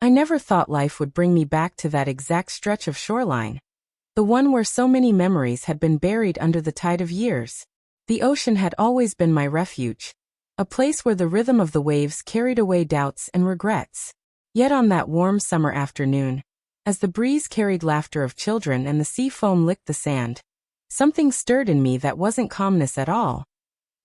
I never thought life would bring me back to that exact stretch of shoreline. The one where so many memories had been buried under the tide of years. The ocean had always been my refuge. A place where the rhythm of the waves carried away doubts and regrets. Yet on that warm summer afternoon, as the breeze carried laughter of children and the sea foam licked the sand, something stirred in me that wasn't calmness at all.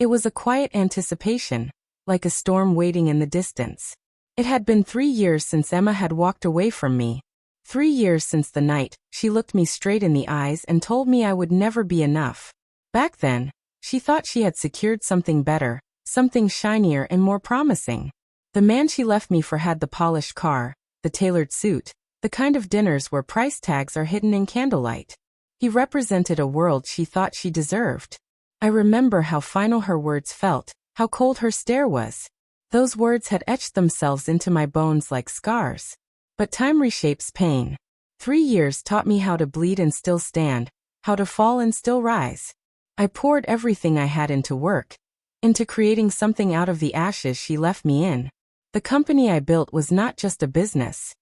It was a quiet anticipation, like a storm waiting in the distance. It had been 3 years since Emma had walked away from me. 3 years since the night she looked me straight in the eyes and told me I would never be enough. Back then, she thought she had secured something better, something shinier and more promising. The man she left me for had the polished car, the tailored suit, the kind of dinners where price tags are hidden in candlelight. He represented a world she thought she deserved. I remember how final her words felt, how cold her stare was. Those words had etched themselves into my bones like scars. But time reshapes pain. 3 years taught me how to bleed and still stand, how to fall and still rise. I poured everything I had into work, into creating something out of the ashes she left me in. The company I built was not just a business.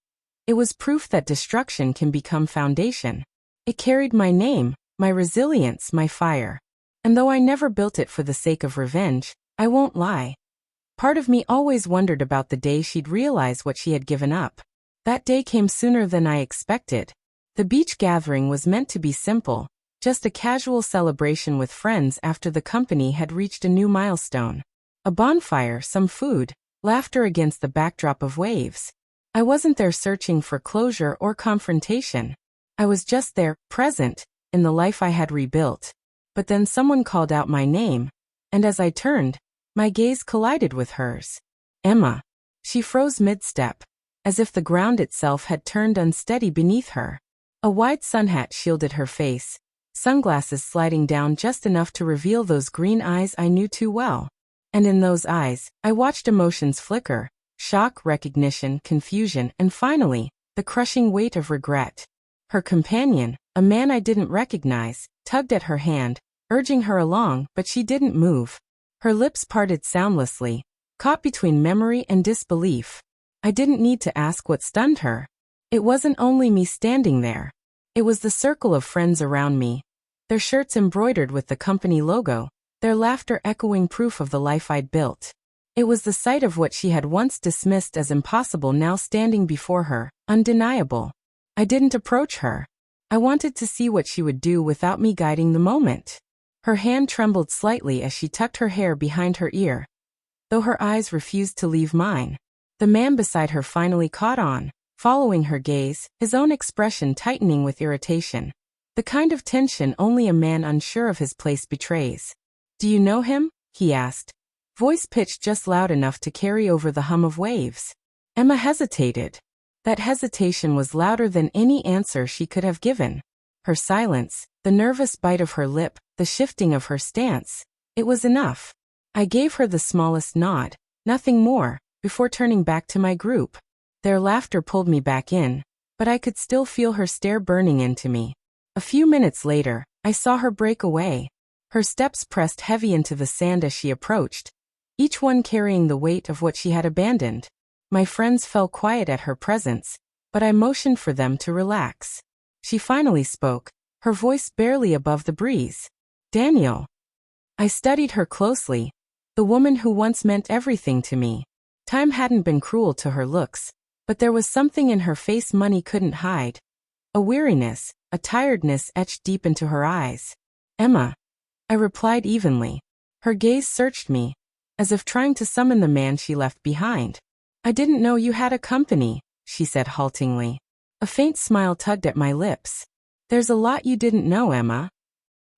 It was proof that destruction can become foundation. It carried my name, my resilience, my fire. And though I never built it for the sake of revenge, I won't lie. Part of me always wondered about the day she'd realize what she had given up. That day came sooner than I expected. The beach gathering was meant to be simple, just a casual celebration with friends after the company had reached a new milestone. A bonfire, some food, laughter against the backdrop of waves. I wasn't there searching for closure or confrontation. I was just there, present, in the life I had rebuilt. But then someone called out my name, and as I turned, my gaze collided with hers. Emma. She froze mid-step, as if the ground itself had turned unsteady beneath her. A wide sun hat shielded her face, sunglasses sliding down just enough to reveal those green eyes I knew too well. And in those eyes, I watched emotions flicker, shock, recognition, confusion, and finally, the crushing weight of regret. Her companion, a man I didn't recognize, tugged at her hand, urging her along, but she didn't move. Her lips parted soundlessly, caught between memory and disbelief. I didn't need to ask what stunned her. It wasn't only me standing there. It was the circle of friends around me, their shirts embroidered with the company logo, their laughter echoing proof of the life I'd built. It was the sight of what she had once dismissed as impossible now standing before her, undeniable. I didn't approach her. I wanted to see what she would do without me guiding the moment. Her hand trembled slightly as she tucked her hair behind her ear, though her eyes refused to leave mine. The man beside her finally caught on, following her gaze, his own expression tightening with irritation. The kind of tension only a man unsure of his place betrays. "Do you know him?" he asked, voice pitched just loud enough to carry over the hum of waves. Emma hesitated. That hesitation was louder than any answer she could have given. Her silence, the nervous bite of her lip, the shifting of her stance, it was enough. I gave her the smallest nod, nothing more, before turning back to my group. Their laughter pulled me back in, but I could still feel her stare burning into me. A few minutes later, I saw her break away. Her steps pressed heavy into the sand as she approached, each one carrying the weight of what she had abandoned. My friends fell quiet at her presence, but I motioned for them to relax. She finally spoke, her voice barely above the breeze. "Daniel." I studied her closely, the woman who once meant everything to me. Time hadn't been cruel to her looks, but there was something in her face money couldn't hide. A weariness, a tiredness etched deep into her eyes. "Emma," I replied evenly. Her gaze searched me, as if trying to summon the man she left behind. "I didn't know you had a company," she said haltingly. A faint smile tugged at my lips. "There's a lot you didn't know, Emma."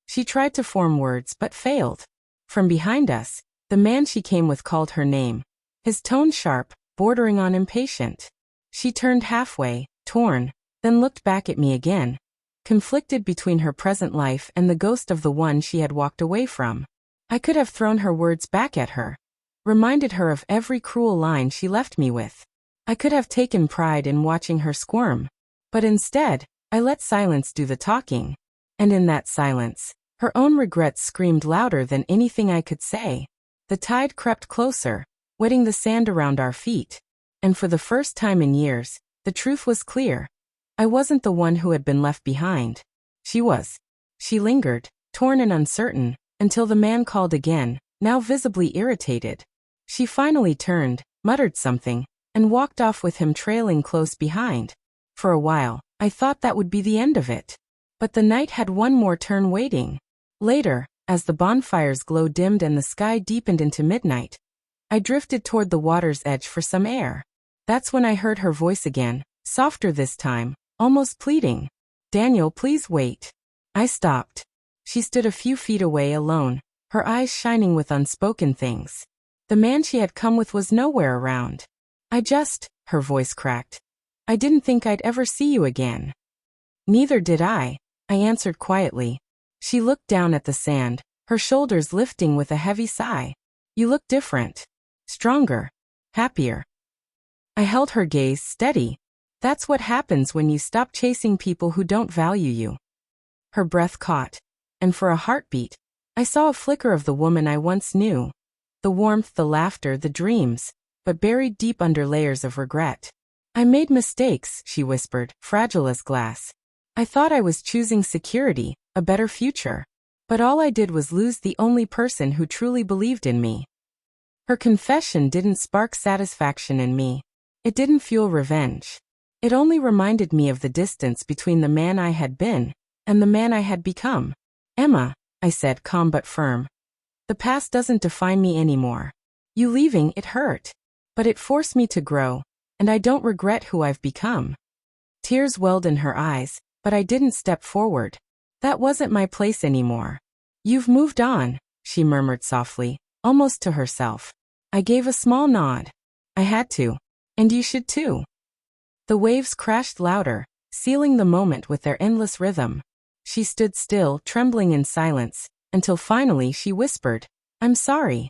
She tried to form words but failed. From behind us, the man she came with called her name, his tone sharp, bordering on impatient. She turned halfway, torn, then looked back at me again, conflicted between her present life and the ghost of the one she had walked away from. I could have thrown her words back at her, reminded her of every cruel line she left me with. I could have taken pride in watching her squirm, but instead, I let silence do the talking. And in that silence, her own regrets screamed louder than anything I could say. The tide crept closer, wetting the sand around our feet, and for the first time in years, The truth was clear. I wasn't the one who had been left behind. She was. She lingered, torn and uncertain, until the man called again, now visibly irritated. She finally turned, muttered something, and walked off with him trailing close behind. For a while, I thought that would be the end of it. But the night had one more turn waiting. Later, as the bonfire's glow dimmed and the sky deepened into midnight, I drifted toward the water's edge for some air. That's when I heard her voice again, softer this time, almost pleading. "Daniel, please wait." I stopped. She stood a few feet away alone, her eyes shining with unspoken things. The man she had come with was nowhere around. Her voice cracked. "I didn't think I'd ever see you again." "Neither did I answered quietly. She looked down at the sand, her shoulders lifting with a heavy sigh. "You look different. Stronger. Happier." I held her gaze steady. "That's what happens when you stop chasing people who don't value you." Her breath caught, and for a heartbeat, I saw a flicker of the woman I once knew. The warmth, the laughter, the dreams, but buried deep under layers of regret. "I made mistakes," she whispered, fragile as glass. "I thought I was choosing security, a better future. But all I did was lose the only person who truly believed in me." Her confession didn't spark satisfaction in me. It didn't fuel revenge. It only reminded me of the distance between the man I had been and the man I had become. "Emma," I said, calm but firm. "The past doesn't define me anymore. You leaving, it hurt. But it forced me to grow, and I don't regret who I've become." Tears welled in her eyes, but I didn't step forward. That wasn't my place anymore. "You've moved on," she murmured softly, almost to herself. I gave a small nod. "I had to. And you should too." The waves crashed louder, sealing the moment with their endless rhythm. She stood still, trembling in silence, until finally she whispered, "I'm sorry."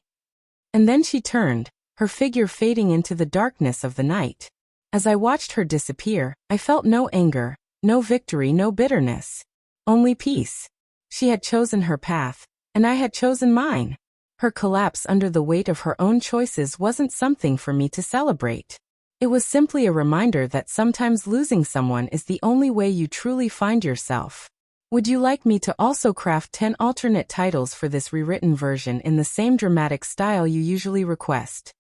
And then she turned, her figure fading into the darkness of the night. As I watched her disappear, I felt no anger, no victory, no bitterness. Only peace. She had chosen her path, and I had chosen mine. Her collapse under the weight of her own choices wasn't something for me to celebrate. It was simply a reminder that sometimes losing someone is the only way you truly find yourself. Would you like me to also craft 10 alternate titles for this rewritten version in the same dramatic style you usually request?